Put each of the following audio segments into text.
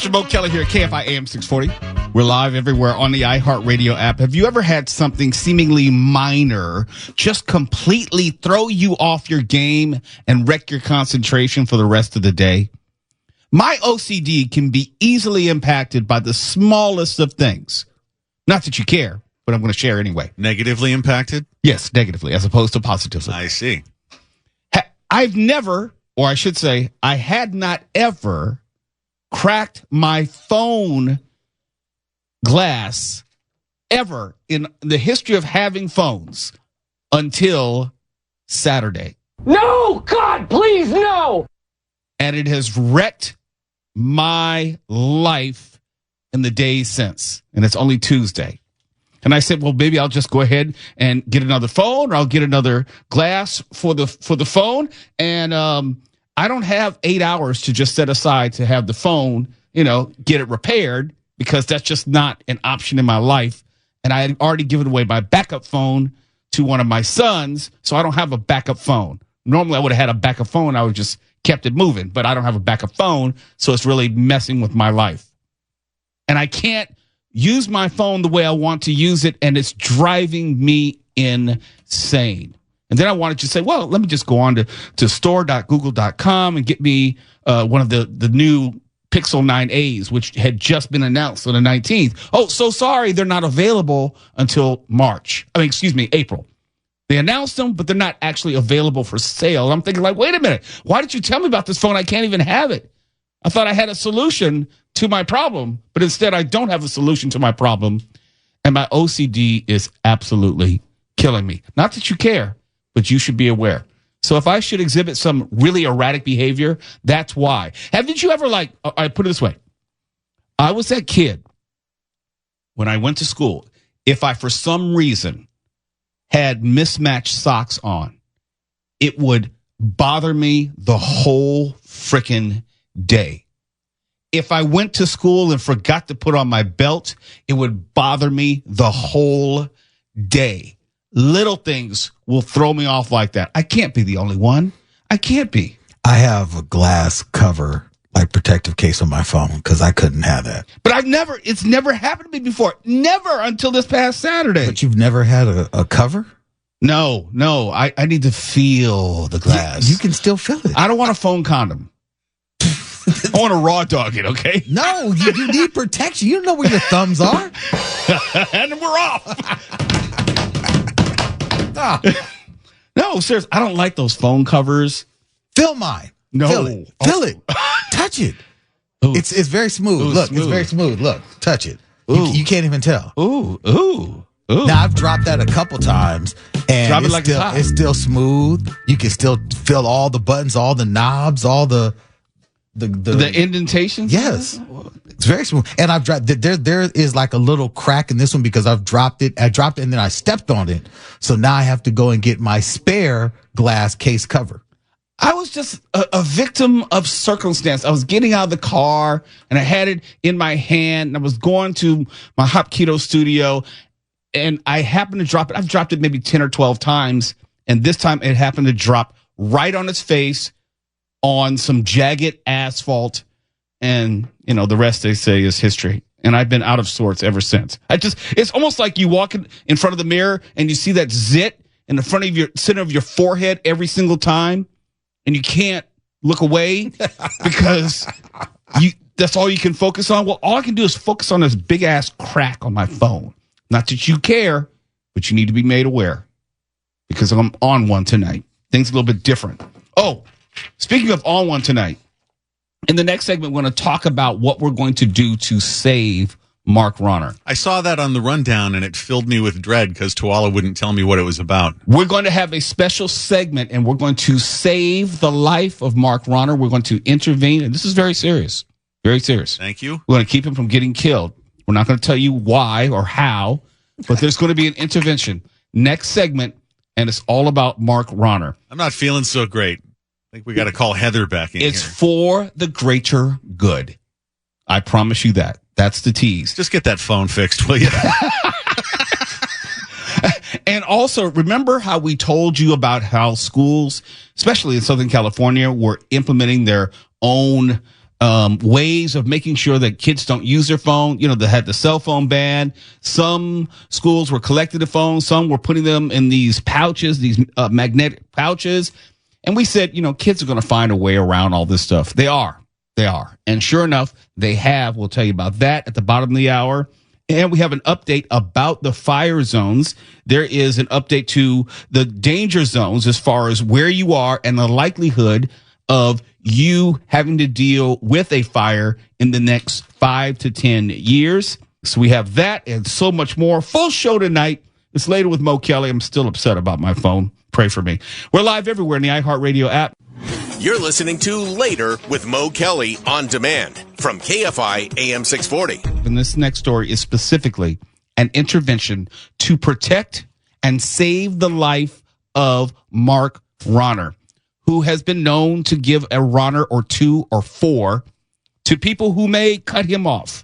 Mr. Mo Kelly here at KFI AM 640. We're live everywhere on the iHeartRadio app. Have you ever had something seemingly minor just completely throw you off your game and wreck your concentration for the rest of the day? My OCD can be easily impacted by the smallest of things. Not that you care, but I'm going to share anyway. Negatively impacted? Yes, negatively, as opposed to positively. I see. I've never, or I should say, I had not ever cracked my phone glass ever in the history of having phones until Saturday. No, God, please, no! And it has wrecked my life in the days since. And it's only Tuesday. And I said, well, maybe I'll just go ahead and get another phone, or I'll get another glass for the phone. And I don't have 8 hours to just set aside to have the phone, get it repaired, because that's just not an option in my life. And I had already given away my backup phone to one of my sons, so I don't have a backup phone. Normally, I would have had a backup phone. I would just kept it moving, but I don't have a backup phone, so it's really messing with my life. And I can't use my phone the way I want to use it, and it's driving me insane. And then I wanted to say, well, let me just go on to store.google.com and get me one of the new Pixel 9As, which had just been announced on the 19th. Oh, so sorry, they're not available until April. They announced them, but they're not actually available for sale. I'm thinking, wait a minute. Why did you tell me about this phone? I can't even have it. I thought I had a solution to my problem, but instead I don't have a solution to my problem, and my OCD is absolutely killing me. Not that you care, but you should be aware. So if I should exhibit some really erratic behavior, that's why. Haven't you ever, I put it this way. I was that kid when I went to school. If I, for some reason, had mismatched socks on, it would bother me the whole frickin' day. If I went to school and forgot to put on my belt, it would bother me the whole day. Little things will throw me off like that. I can't be the only one. I can't be. I have a glass cover, protective case on my phone, because I couldn't have that. But it's never happened to me before. Never until this past Saturday. But you've never had a cover? No. I need to feel the glass. You can still feel it. I don't want a phone condom. I want to raw dog it, okay? No, you need protection. You don't know where your thumbs are. And we're off. No, seriously, I don't like those phone covers. Feel mine. No. Feel it. Feel it. Touch it. Ooh. It's very smooth. Look, smooth. It's very smooth. Look, touch it. You can't even tell. Ooh. Now, I've dropped that a couple times, and it's still smooth. You can still feel all the buttons, all the knobs, all the indentations. Yes, it's very smooth. And I've dropped there is a little crack in this one because I've dropped it. I dropped it and then I stepped on it. So now I have to go and get my spare glass case cover. I was just a victim of circumstance. I was getting out of the car and I had it in my hand and I was going to my Hop Keto studio and I happened to drop it. I've dropped it maybe 10 or 12 times. And this time it happened to drop right on its face on some jagged asphalt. And, the rest they say is history. And I've been out of sorts ever since. It's almost like you walk in front of the mirror and you see that zit in the front of your center of your forehead every single time. And you can't look away because that's all you can focus on. Well, all I can do is focus on this big ass crack on my phone. Not that you care, but you need to be made aware because I'm on one tonight. Things a little bit different. Oh, speaking of on one tonight, in the next segment, we're going to talk about what we're going to do to save Mark Rahner. I saw that on the rundown, and it filled me with dread because Tuala wouldn't tell me what it was about. We're going to have a special segment, and we're going to save the life of Mark Rahner. We're going to intervene, and this is very serious. Very serious. Thank you. We're going to keep him from getting killed. We're not going to tell you why or how, but there's going to be an intervention. Next segment, and it's all about Mark Rahner. I'm not feeling so great. I think we got to call Heather back in. It's here. for the greater good. I promise you that. That's the tease. Just get that phone fixed, will you? And also, remember how we told you about how schools, especially in Southern California, were implementing their own ways of making sure that kids don't use their phone. They had the cell phone ban. Some schools were collecting the phones. Some were putting them in these pouches, these magnetic pouches. And we said, kids are going to find a way around all this stuff. They are. And sure enough, they have. We'll tell you about that at the bottom of the hour. And we have an update about the fire zones. There is an update to the danger zones as far as where you are and the likelihood of you having to deal with a fire in the next 5 to 10 years. So we have that and so much more. Full show tonight. It's Later with Mo Kelly. I'm still upset about my phone. Pray for me. We're live everywhere in the iHeartRadio app. You're listening to Later with Mo Kelly on demand from KFI AM 640. And this next story is specifically an intervention to protect and save the life of Mark Rahner, who has been known to give a Rahner or 2 or 4 to people who may cut him off,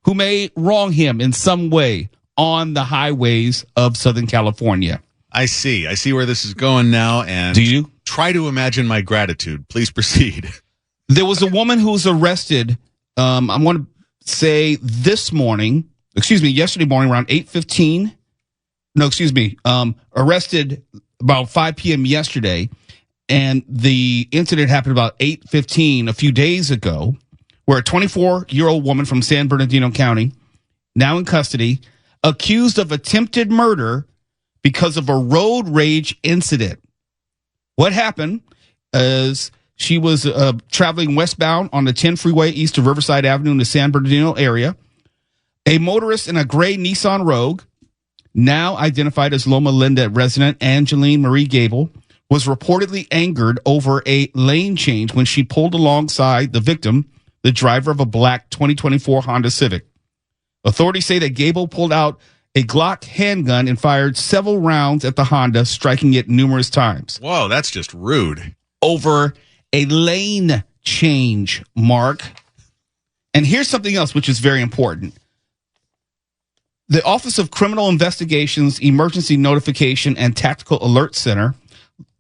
who may wrong him in some way on the highways of Southern California. I see where this is going now. And do you? Try to imagine my gratitude. Please proceed. There was a woman who was arrested, I want to say yesterday morning around 8:15. Arrested about 5 p.m. yesterday. And the incident happened about 8:15 a few days ago, where a 24-year-old woman from San Bernardino County, now in custody, accused of attempted murder because of a road rage incident. What happened is she was traveling westbound on the 10 freeway east of Riverside Avenue in the San Bernardino area. A motorist in a gray Nissan Rogue, now identified as Loma Linda resident Angeline Marie Gable, was reportedly angered over a lane change when she pulled alongside the victim, the driver of a black 2024 Honda Civic. Authorities say that Gable pulled out a Glock handgun and fired several rounds at the Honda, striking it numerous times. Whoa, that's just rude. Over a lane change, Mark. And here's something else which is very important. The Office of Criminal Investigations, Emergency Notification, and Tactical Alert Center,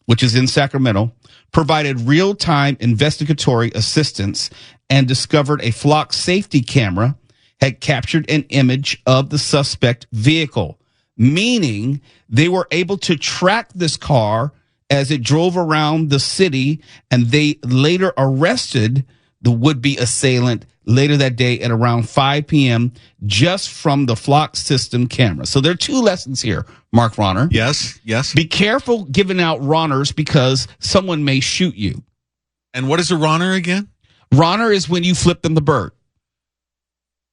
which is in Sacramento, provided real-time investigatory assistance and discovered a flock safety camera had captured an image of the suspect vehicle, meaning they were able to track this car as it drove around the city, and they later arrested the would-be assailant later that day at around 5 p.m. just from the flock system camera. So there are 2 lessons here, Mark Rahner. Yes. Be careful giving out Rahners because someone may shoot you. And what is a Rahner again? Rahner is when you flip them the bird.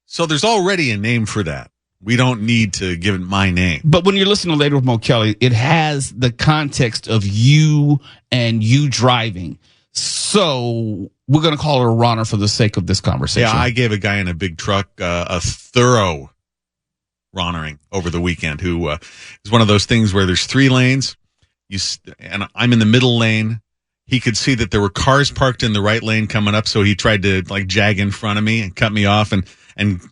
So there's already a name for that. We don't need to give it my name. But when you're listening to Later with Mo Kelly, it has the context of you and you driving. So we're going to call it a Rahner for the sake of this conversation. Yeah, I gave a guy in a big truck a thorough Rahnering over the weekend who is one of those things where there's 3 lanes, and I'm in the middle lane. He could see that there were cars parked in the right lane coming up, so he tried to jag in front of me and cut me off and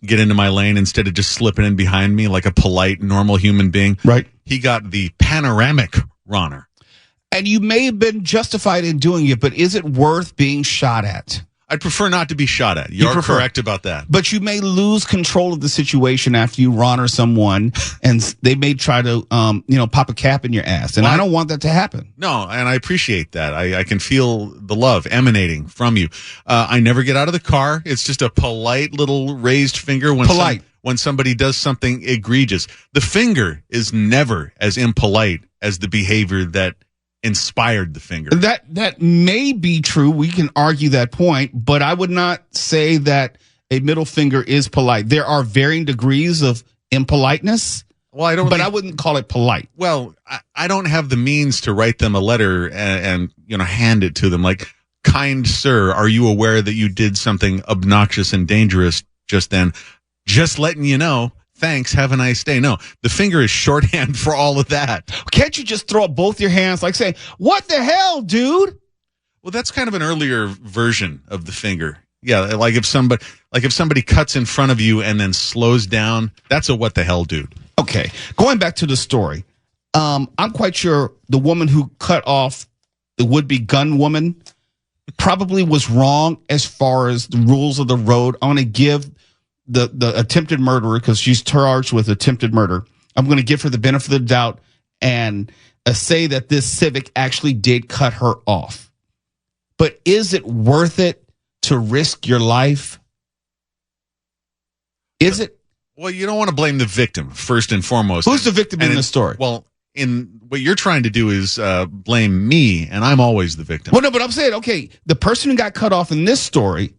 get into my lane instead of just slipping in behind me like a polite, normal human being. Right. He got the panoramic Rahner. And you may have been justified in doing it, but is it worth being shot at? I'd prefer not to be shot at. You're correct about that. But you may lose control of the situation after you Rahner someone, and they may try to, pop a cap in your ass. And I don't want that to happen. No, and I appreciate that. I can feel the love emanating from you. I never get out of the car. It's just a polite little raised finger when somebody does something egregious. The finger is never as impolite as the behavior that inspired the finger. That may be true. We can argue that point, but I would not say that a middle finger is polite. There are varying degrees of impoliteness. Well, I wouldn't call it polite. Well, I don't have the means to write them a letter and hand it to them like, kind sir, are you aware that you did something obnoxious and dangerous just then? Just letting you know. Thanks. Have a nice day. No, the finger is shorthand for all of that. Can't you just throw up both your hands like saying, what the hell, dude? Well, that's kind of an earlier version of the finger. Yeah, like if somebody cuts in front of you and then slows down, that's a what the hell, dude. Okay, going back to the story, I'm quite sure the woman who cut off the would-be gun woman probably was wrong as far as the rules of the road. I want to give the attempted murderer, because she's charged with attempted murder, I'm going to give her the benefit of the doubt and say that this Civic actually did cut her off. But is it worth it to risk your life? Is it? Well, you don't want to blame the victim first and foremost. Who's the victim in this story? Well, in what you're trying to do is blame me, and I'm always the victim. Well, no, but I'm saying, okay, the person who got cut off in this story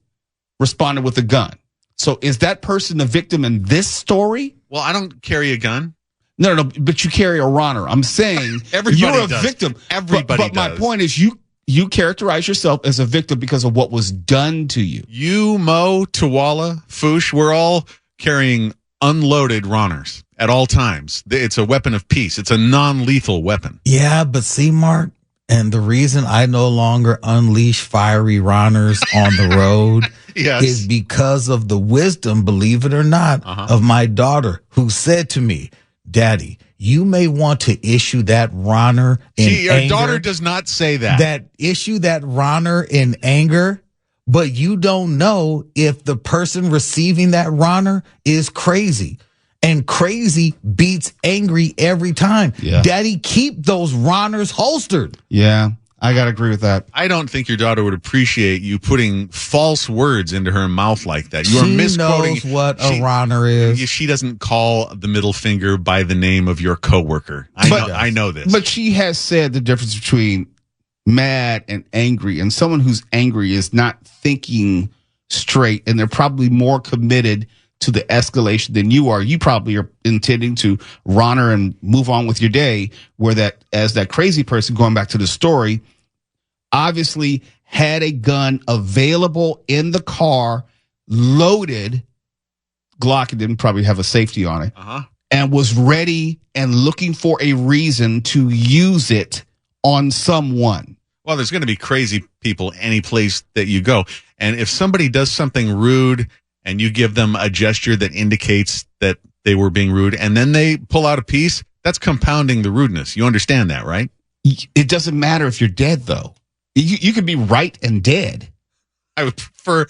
responded with a gun. So is that person the victim in this story? Well, I don't carry a gun. No, but you carry a Rahner. I'm saying you're a victim. Everybody but my point is you characterize yourself as a victim because of what was done to you. You, Mo, Tawala, Foosh, we're all carrying unloaded Rahners at all times. It's a weapon of peace. It's a non-lethal weapon. Yeah, but see, Mark, and the reason I no longer unleash fiery Rahners on the road is because of the wisdom, believe it or not, of my daughter, who said to me, Daddy, you may want to issue that Rahner in anger. Your daughter does not say that. Issue that Rahner in anger, but you don't know if the person receiving that Rahner is crazy. And crazy beats angry every time. Yeah. Daddy, keep those Rahners holstered. Yeah, I got to agree with that. I don't think your daughter would appreciate you putting false words into her mouth like that. You are misquoting. She knows what a Rahner is. She doesn't call the middle finger by the name of your coworker. I know this. But she has said the difference between mad and angry, and someone who's angry is not thinking straight, and they're probably more committed to the escalation than you are. You probably are intending to Rahner and move on with your day, where that crazy person, going back to the story, obviously had a gun available in the car, loaded. Glock didn't probably have a safety on it, and was ready and looking for a reason to use it on someone. Well, there's going to be crazy people any place that you go. And if somebody does something rude and you give them a gesture that indicates that they were being rude, and then they pull out a piece, that's compounding the rudeness. You understand that, right? It doesn't matter if you're dead, though. You could be right and dead. I would prefer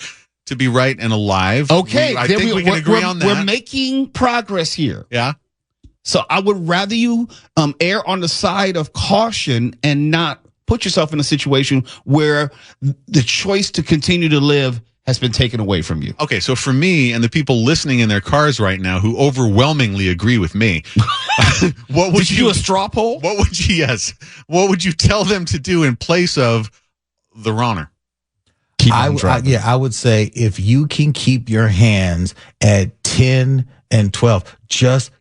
to be right and alive. Okay. I think we can agree on that. We're making progress here. Yeah. So I would rather you err on the side of caution and not put yourself in a situation where the choice to continue to live has been taken away from you. Okay, so for me and the people listening in their cars right now who overwhelmingly agree with me, what would you do a straw poll? What would you tell them to do in place of the Rahner? I would say if you can keep your hands at 10 and 12,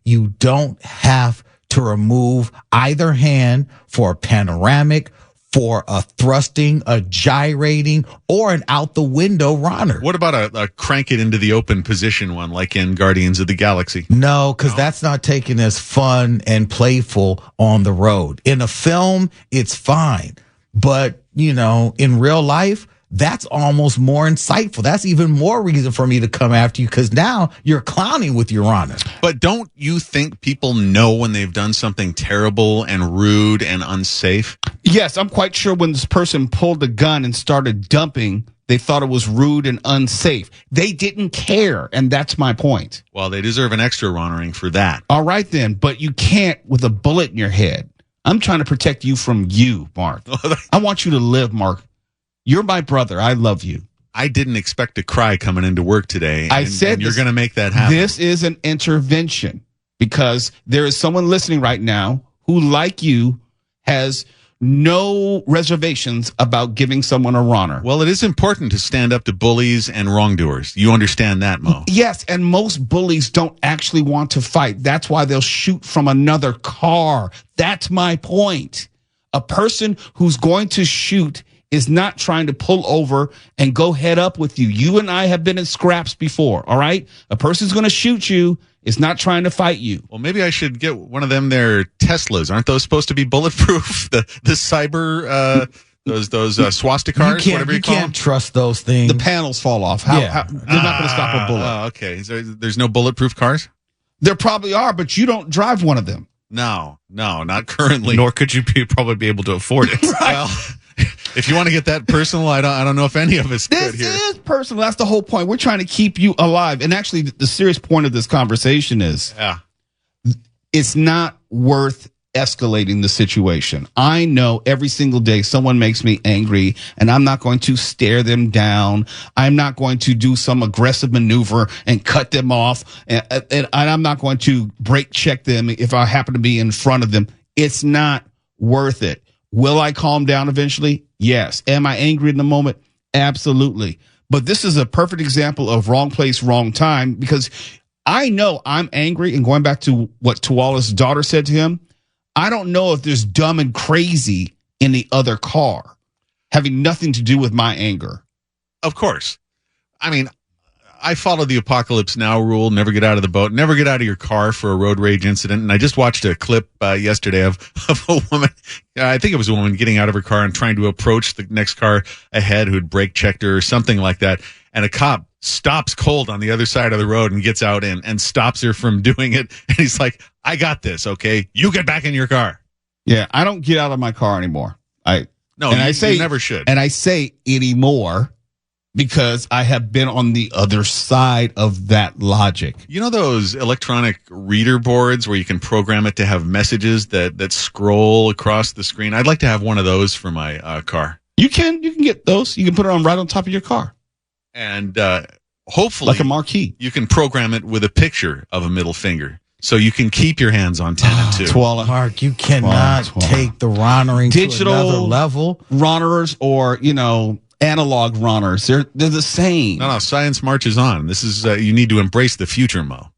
you don't have to remove either hand for a panoramic, for a thrusting, a gyrating, or an out the window Rahner. What about a crank it into the open position one, like in Guardians of the Galaxy? No, because that's not taken as fun and playful on the road. In a film, it's fine. But, in real life, that's almost more insightful. That's even more reason for me to come after you, because now you're clowning with your Rahner. But don't you think people know when they've done something terrible and rude and unsafe? Yes, I'm quite sure when this person pulled the gun and started dumping, they thought it was rude and unsafe. They didn't care, and that's my point. Well, they deserve an extra Rahnering for that. All right, then, but you can't with a bullet in your head. I'm trying to protect you from you, Mark. I want you to live, Mark. You're my brother. I love you. I didn't expect to cry coming into work today. I said you're going to make that happen. This is an intervention because there is someone listening right now who, like you, has no reservations about giving someone a Rahner. Well, it is important to stand up to bullies and wrongdoers. You understand that, Mo? Yes, and most bullies don't actually want to fight. That's why they'll shoot from another car. That's my point. A person who's going to shoot is not trying to pull over and go head up with you. You and I have been in scraps before, all right? A person's going to shoot you is not trying to fight you. Well, maybe I should get one of them their Teslas. Aren't those supposed to be bulletproof? The cyber, those swastika cars, whatever you call them? Can't trust those things. The panels fall off. How they're not going to stop a bullet. Oh, okay. There's no bulletproof cars? There probably are, but you don't drive one of them. No, not currently. Nor could you probably be able to afford it. Well, If you want to get that personal, I don't know if any of us could here. This is personal. That's the whole point. We're trying to keep you alive. And actually, the serious point of this conversation is it's not worth escalating the situation. I know every single day someone makes me angry, and I'm not going to stare them down. I'm not going to do some aggressive maneuver and cut them off, and I'm not going to brake check them if I happen to be in front of them. It's not worth it. Will I calm down eventually? Yes. Am I angry in the moment? Absolutely. But this is a perfect example of wrong place, wrong time, because I know I'm angry, and going back to what Tuala's daughter said to him, I don't know if there's dumb and crazy in the other car, having nothing to do with my anger. Of course. I mean, I follow the Apocalypse Now rule, never get out of the boat, never get out of your car for a road rage incident. And I just watched a clip yesterday of a woman, I think it was a woman getting out of her car and trying to approach the next car ahead who had brake checked her or something like that. And a cop stops cold on the other side of the road and gets out and stops her from doing it. And he's like, I got this, okay? You get back in your car. Yeah, I don't get out of my car anymore. You never should. And I say anymore because I have been on the other side of that logic. You know those electronic reader boards where you can program it to have messages that scroll across the screen? I'd like to have one of those for my car. You can get those. You can put it on right on top of your car. And hopefully, like a marquee, you can program it with a picture of a middle finger, so you can keep your hands on 10 and 2. Tuala. Mark, you cannot take the Rahnering digital to another level. Rahners or analog Rahners, they're the same. No, science marches on. This is you need to embrace the future, Mo.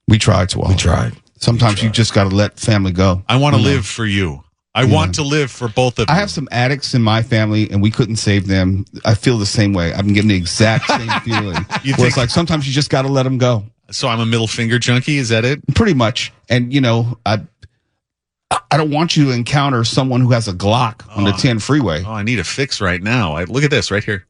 We tried, Tuala. We tried. Sometimes you just got to let family go. I want to live for you. I want to live for both of you. I have some addicts in my family, and we couldn't save them. I feel the same way. I'm getting the exact same feeling. Where it's like sometimes you just got to let them go. So I'm a middle finger junkie. Is that it? Pretty much. And I don't want you to encounter someone who has a Glock on the 10 freeway. Oh, I need a fix right now. Look at this right here.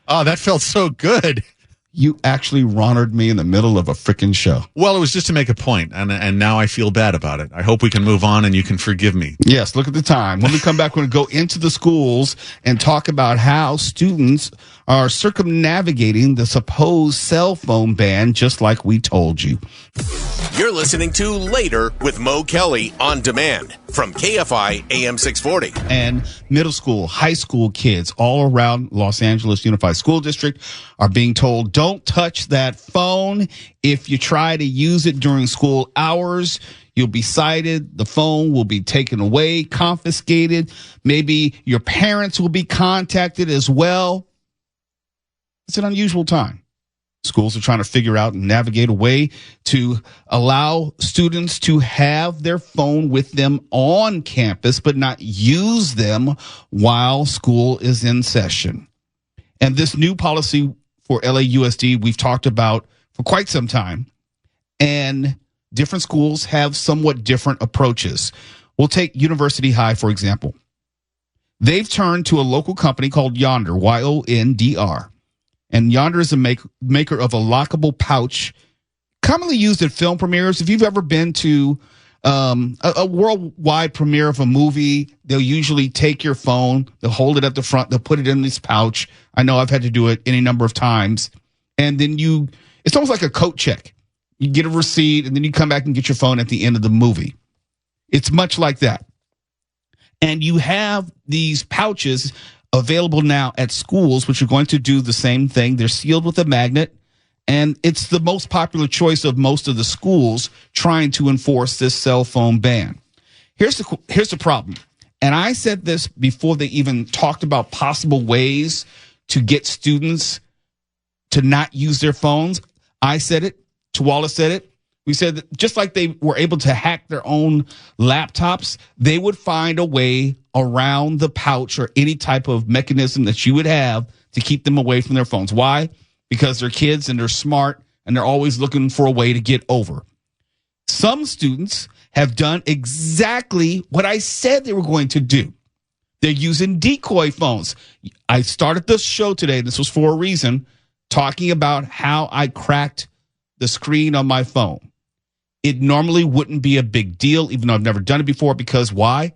Oh, that felt so good. You actually Rahnered me in the middle of a freaking show. Well, it was just to make a point, and now I feel bad about it. I hope we can move on and you can forgive me. Yes, look at the time. When we come back, we're going to go into the schools and talk about how students are circumnavigating the supposed cell phone ban, just like we told you. You're listening to Later with Mo Kelly on demand from KFI AM 640. And middle school, high school kids all around Los Angeles Unified School District are being told, don't touch that phone. If you try to use it during school hours, you'll be cited. The phone will be taken away, confiscated. Maybe your parents will be contacted as well. It's an unusual time. Schools are trying to figure out and navigate a way to allow students to have their phone with them on campus, but not use them while school is in session. And this new policy for LAUSD, we've talked about for quite some time. And different schools have somewhat different approaches. We'll take University High, for example. They've turned to a local company called Yonder, YONDR. And Yonder is a maker of a lockable pouch, commonly used at film premieres. If you've ever been to a worldwide premiere of a movie, they'll usually take your phone, they'll hold it at the front, they'll put it in this pouch. I know I've had to do it any number of times. And then it's almost like a coat check. You get a receipt, and then you come back and get your phone at the end of the movie. It's much like that. And you have these pouches available now at schools, which are going to do the same thing. They're sealed with a magnet, and it's the most popular choice of most of the schools trying to enforce this cell phone ban. Here's the problem. And I said this before they even talked about possible ways to get students to not use their phones. I said it. Tuala said it. We said that just like they were able to hack their own laptops, they would find a way around the pouch or any type of mechanism that you would have to keep them away from their phones. Why? Because they're kids and they're smart and they're always looking for a way to get over. Some students have done exactly what I said they were going to do. They're using decoy phones. I started this show today, this was for a reason, talking about how I cracked the screen on my phone. it normally wouldn't be a big deal, even though I've never done it before, because why?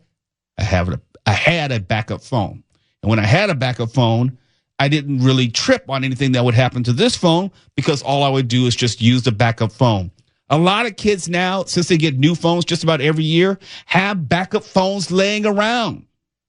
I had a backup phone. And when I had a backup phone, I didn't really trip on anything that would happen to this phone because all I would do is just use the backup phone. A lot of kids now, since they get new phones just about every year, have backup phones laying around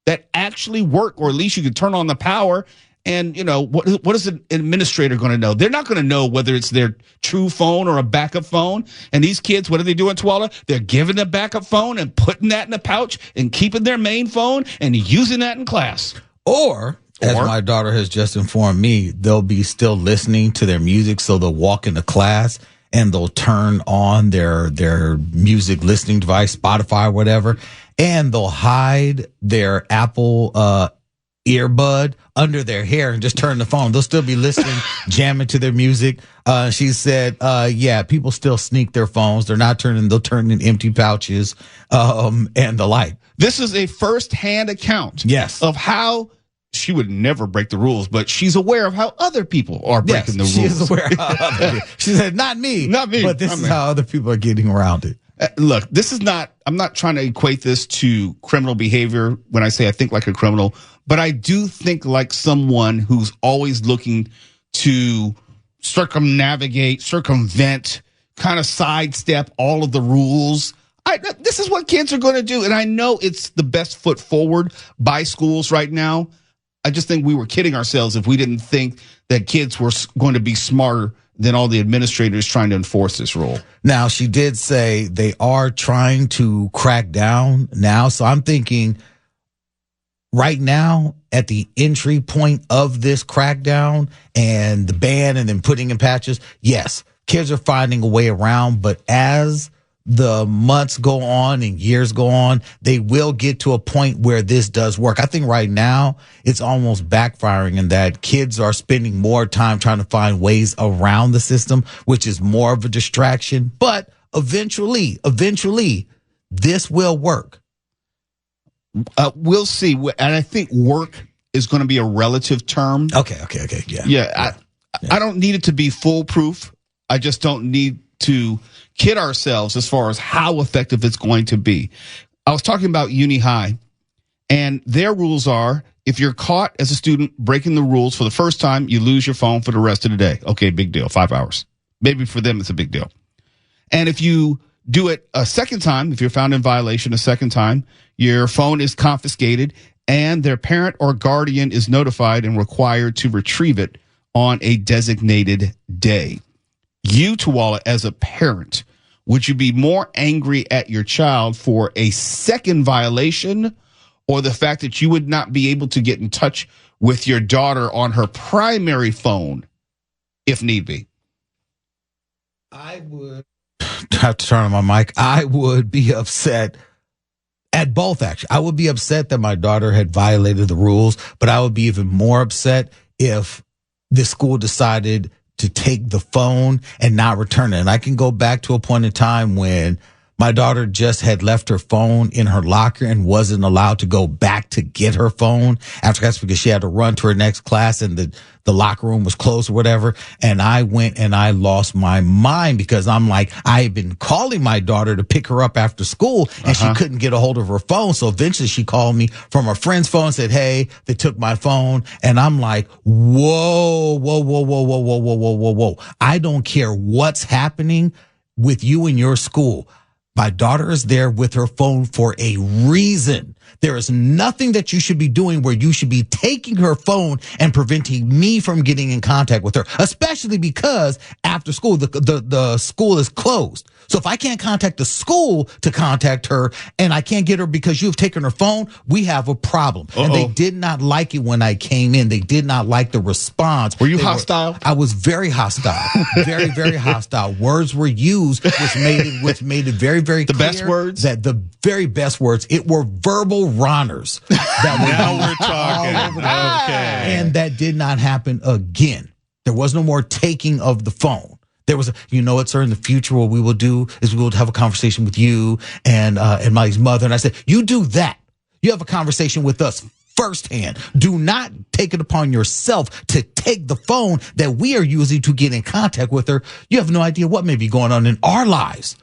that actually work, or at least you can turn on the power. And, what is an administrator going to know? They're not going to know whether it's their true phone or a backup phone. And these kids, what are they doing, Twala? They're giving a backup phone and putting that in the pouch and keeping their main phone and using that in class. Or, as my daughter has just informed me, they'll be still listening to their music, so they'll walk into class and they'll turn on their music listening device, Spotify or whatever, and they'll hide their Apple earbud under their hair and just turn the phone. They'll still be listening, jamming to their music. She said, people still sneak their phones. They'll turn in empty pouches, and the like. This is a first-hand account. Yes. Of how she would never break the rules, but she's aware of how other people are breaking the rules. She is aware of how other people. She said, not me, but this is how other people are getting around it. Look, I'm not trying to equate this to criminal behavior when I say I think like a criminal, but I do think like someone who's always looking to circumvent, kind of sidestep all of the rules. This is what kids are going to do. And I know it's the best foot forward by schools right now. I just think we were kidding ourselves if we didn't think that kids were going to be smarter than all the administrators trying to enforce this rule. Now, she did say they are trying to crack down now. So I'm thinking right now at the entry point of this crackdown and the ban and then putting in patches, yes, kids are finding a way around. But as the months go on and years go on, they will get to a point where this does work. I think right now it's almost backfiring in that kids are spending more time trying to find ways around the system, which is more of a distraction. But eventually, this will work. We'll see. And I think work is going to be a relative term. Okay. Yeah. I don't need it to be foolproof. I just don't need to kid ourselves as far as how effective it's going to be. I was talking about Uni High, and their rules are if you're caught as a student breaking the rules for the first time, you lose your phone for the rest of the day. Okay, big deal, 5 hours. Maybe for them it's a big deal. And if you do it a second time, if you're found in violation a second time, your phone is confiscated and their parent or guardian is notified and required to retrieve it on a designated day. You, Twala, as a parent, would you be more angry at your child for a second violation or the fact that you would not be able to get in touch with your daughter on her primary phone if need be? I would have to turn on my mic. I would be upset at both, actually. I would be upset that my daughter had violated the rules, but I would be even more upset if the school decided to take the phone and not return it. And I can go back to a point in time when my daughter just had left her phone in her locker and wasn't allowed to go back to get her phone after class because she had to run to her next class and the locker room was closed or whatever. And I went and I lost my mind because I'm like, I had been calling my daughter to pick her up after school and she couldn't get a hold of her phone. So eventually she called me from her friend's phone and said, hey, they took my phone. And I'm like, whoa. I don't care what's happening with you in your school. My daughter is there with her phone for a reason. There is nothing that you should be doing where you should be taking her phone and preventing me from getting in contact with her, especially because after school, the school is closed. So if I can't contact the school to contact her and I can't get her because you've taken her phone, we have a problem. And they did not like it when I came in. They did not like the response. Were you hostile? I was very hostile. Very, very hostile. Words were used, which made it very, very clear. The best words? That the very best words, it were verbal Rahners. Now we're talking. Okay. And that did not happen again. There was no more taking of the phone. There was, sir, in the future, what we will do is we will have a conversation with you and my mother. And I said, you do that. You have a conversation with us firsthand. Do not take it upon yourself to take the phone that we are using to get in contact with her. You have no idea what may be going on in our lives.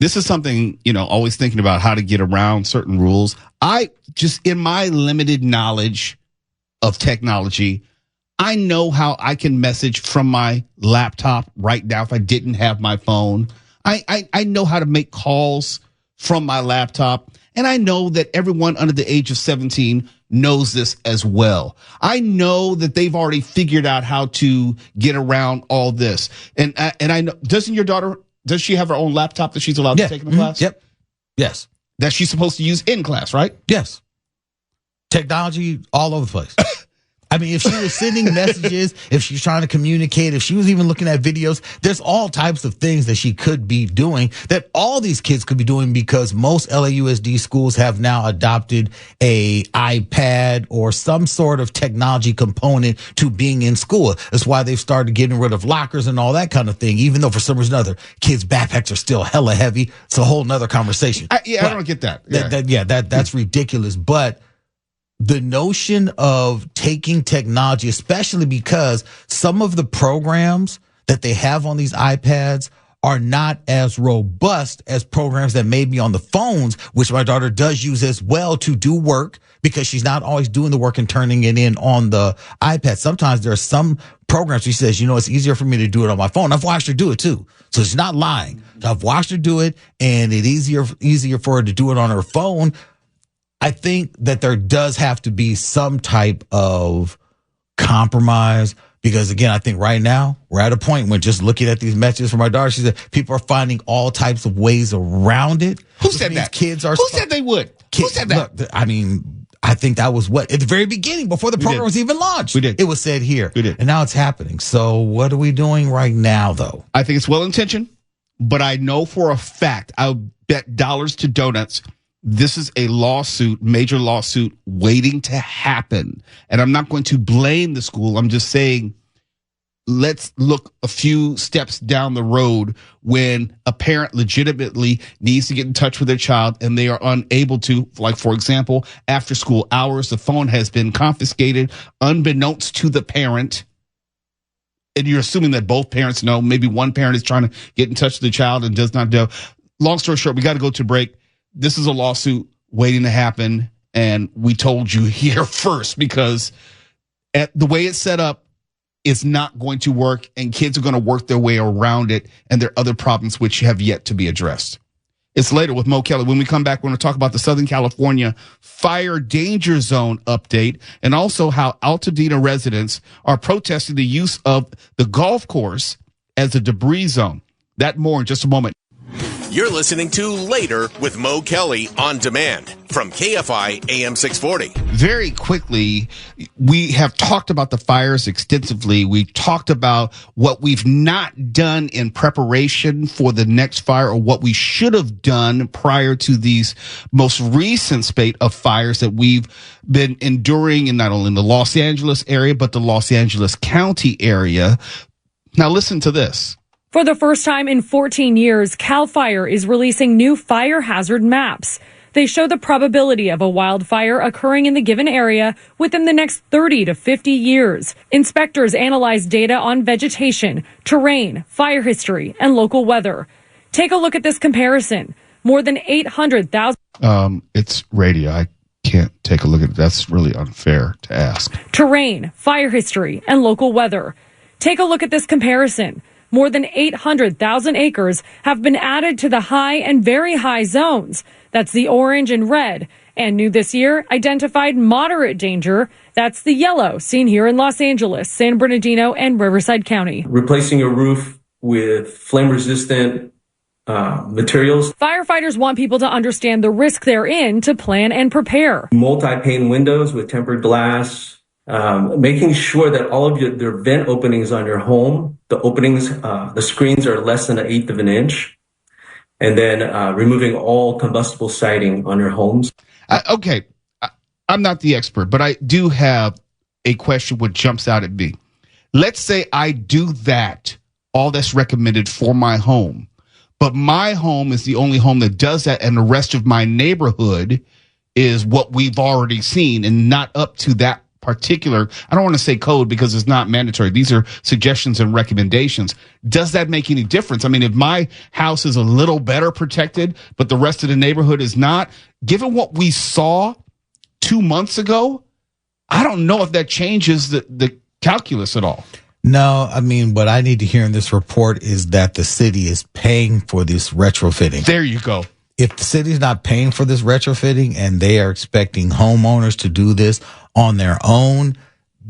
this is something, always thinking about how to get around certain rules. I just, in my limited knowledge of technology, I know how I can message from my laptop right now if I didn't have my phone. I know how to make calls from my laptop. And I know that everyone under the age of 17 knows this as well. I know that they've already figured out how to get around all this. And I know, doesn't your daughter, does she have her own laptop that she's allowed to take in the class? Yep. Yes. That she's supposed to use in class, right? Yes. Technology all over the place. I mean, if she was sending messages, if she's trying to communicate, if she was even looking at videos, there's all types of things that she could be doing that all these kids could be doing, because most LAUSD schools have now adopted a iPad or some sort of technology component to being in school. That's why they've started getting rid of lockers and all that kind of thing, even though for some reason or other, kids' backpacks are still hella heavy. It's a whole nother conversation. I don't get that. That's ridiculous. But the notion of taking technology, especially because some of the programs that they have on these iPads are not as robust as programs that may be on the phones, which my daughter does use as well to do work, because she's not always doing the work and turning it in on the iPad. Sometimes there are some programs she says, it's easier for me to do it on my phone. I've watched her do it too. So she's not lying. I've watched her do it, and it's easier for her to do it on her phone. I think that there does have to be some type of compromise, because again, I think right now we're at a point when, just looking at these messages from my daughter, she said people are finding all types of ways around it. Who said that? Who said they would? Who said that? Look, I mean, I think that was at the very beginning, before the program was even launched. We did. It was said here. We did. And now it's happening. So what are we doing right now, though? I think it's well-intentioned, but I know for a fact, I'll bet dollars to donuts, this is a lawsuit, major lawsuit, waiting to happen. And I'm not going to blame the school. I'm just saying, let's look a few steps down the road when a parent legitimately needs to get in touch with their child and they are unable to, like, for example, after school hours, the phone has been confiscated unbeknownst to the parent. And you're assuming that both parents know. Maybe one parent is trying to get in touch with the child and does not know. Long story short, we got to go to break. This is a lawsuit waiting to happen, and we told you here first, because the way it's set up, it's not going to work, and kids are going to work their way around it, and there are other problems which have yet to be addressed. It's later with Mo Kelly. When we come back, we're going to talk about the Southern California fire danger zone update, and also how Altadena residents are protesting the use of the golf course as a debris zone. That more in just a moment. You're listening to Later with Mo Kelly on demand from KFI AM 640. Very quickly, we have talked about the fires extensively. We talked about what we've not done in preparation for the next fire, or what we should have done prior to these most recent spate of fires that we've been enduring in not only in the Los Angeles area, but the Los Angeles County area. Now listen to this. For the first time in 14 years, CAL FIRE is releasing new fire hazard maps. They show the probability of a wildfire occurring in the given area within the next 30 to 50 years. Inspectors analyze data on vegetation, terrain, fire history, and local weather. Take a look at this comparison. More than 800,000. It's radio. I can't take a look at it. That's really unfair to ask. Terrain, fire history, and local weather. Take a look at this comparison. More than 800,000 acres have been added to the high and very high zones. That's the orange and red. And new this year, identified moderate danger. That's the yellow, seen here in Los Angeles, San Bernardino, and Riverside County. Replacing a roof with flame-resistant materials. Firefighters want people to understand the risk they're in to plan and prepare. Multi-pane windows with tempered glass. Making sure that all of their vent openings on your home, the openings, the screens are less than 1/8 of an inch, and then removing all combustible siding on your homes. Okay, I'm not the expert, but I do have a question what jumps out at me. Let's say I do that, all that's recommended for my home, but my home is the only home that does that, and the rest of my neighborhood is what we've already seen and not up to that particular, I don't want to say code because it's not mandatory. These are suggestions and recommendations. Does that make any difference? I mean, if my house is a little better protected, but the rest of the neighborhood is not, given what we saw 2 months ago, I don't know if that changes the calculus at all. No, I mean, what I need to hear in this report is that the city is paying for this retrofitting. There you go. If the city's not paying for this retrofitting and they are expecting homeowners to do this on their own,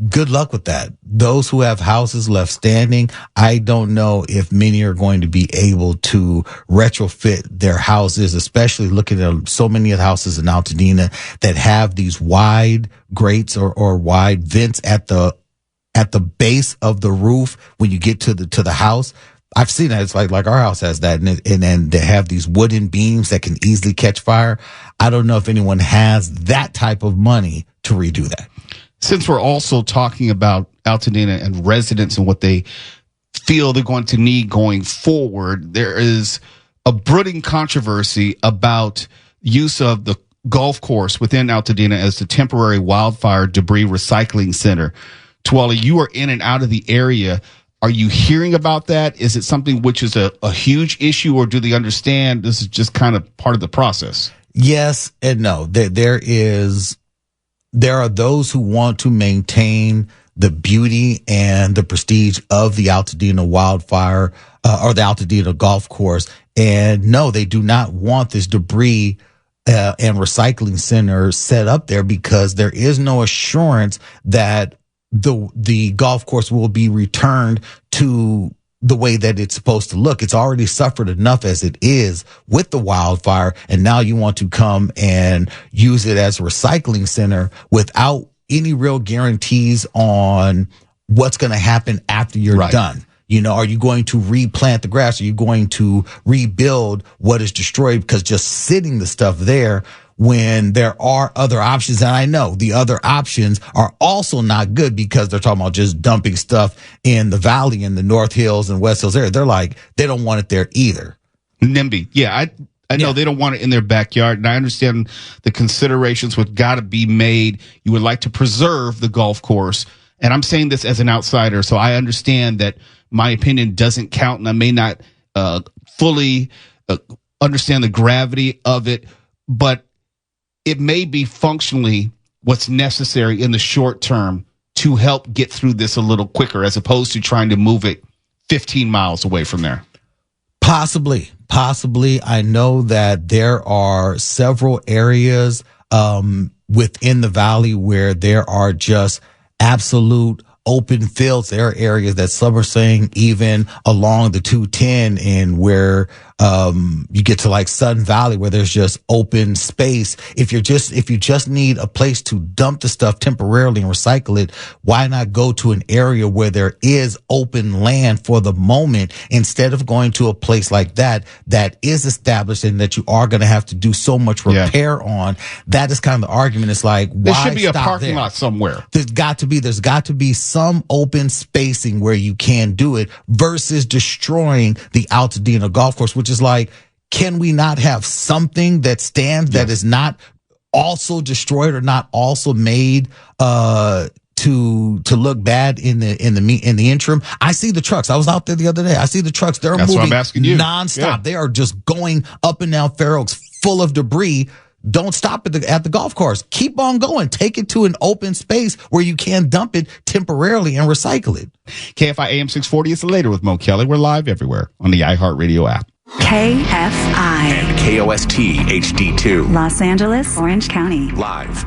good luck with that. Those who have houses left standing, I don't know if many are going to be able to retrofit their houses, especially looking at so many of the houses in Altadena that have these wide grates or wide vents at the base of the roof when you get to the house. I've seen that. It's like our house has that, and then they have these wooden beams that can easily catch fire. I don't know if anyone has that type of money to redo that. Since we're also talking about Altadena and residents and what they feel they're going to need going forward, there is a brooding controversy about use of the golf course within Altadena as the temporary wildfire debris recycling center. Twali, you are in and out of the area. Are you hearing about that? Is it something which is a huge issue, or do they understand this is just kind of part of the process? Yes and no. There are those who want to maintain the beauty and the prestige of the Altadena wildfire or the Altadena golf course. And no, they do not want this debris and recycling center set up there because there is no assurance that the golf course will be returned to the way that it's supposed to look. It's already suffered enough as it is with the wildfire, and now you want to come and use it as a recycling center without any real guarantees on what's going to happen after you're done. You know, are you going to replant the grass? Are you going to rebuild what is destroyed? Because just sitting the stuff there when there are other options, and I know the other options are also not good because they're talking about just dumping stuff in the valley, in the North Hills and West Hills area. They're like, they don't want it there either. NIMBY. Yeah, I know they don't want it in their backyard, and I understand the considerations would got to be made. You would like to preserve the golf course, and I'm saying this as an outsider, so I understand that my opinion doesn't count, and I may not fully understand the gravity of it, but it may be functionally what's necessary in the short term to help get through this a little quicker, as opposed to trying to move it 15 miles away from there. Possibly. I know that there are several areas within the valley where there are just absolute open fields. There are areas that some are saying even along the 210 and where you get to like Sun Valley where there's just open space. If you just need a place to dump the stuff temporarily and recycle it, why not go to an area where there is open land for the moment instead of going to a place like that is established and that you are going to have to do so much repair on? That is kind of the argument. It's like, why there should be a parking lot somewhere. There's got to be some open spacing where you can do it versus destroying the Altadena golf course, which is like, can we not have something that stands that is not also destroyed or not also made to look bad in the interim? I see the trucks. I was out there the other day. I see the trucks. They're moving nonstop. Yeah. They are just going up and down Fair Oaks full of debris. Don't stop at the golf course. Keep on going. Take it to an open space where you can dump it temporarily and recycle it. KFI AM 640 is later with Mo Kelly. We're live everywhere on the iHeartRadio app. KFI and KOST HD2. Los Angeles, Orange County. Live